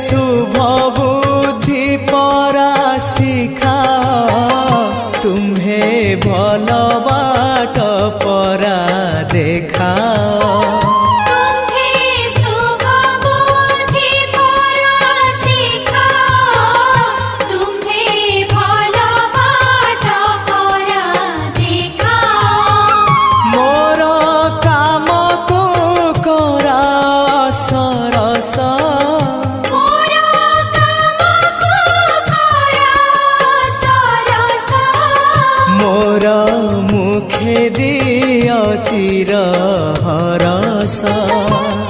शुभ बुद्धि परा शिखा तुम्हे भल बाट परा देखा मुखे दिया चिर हरसा।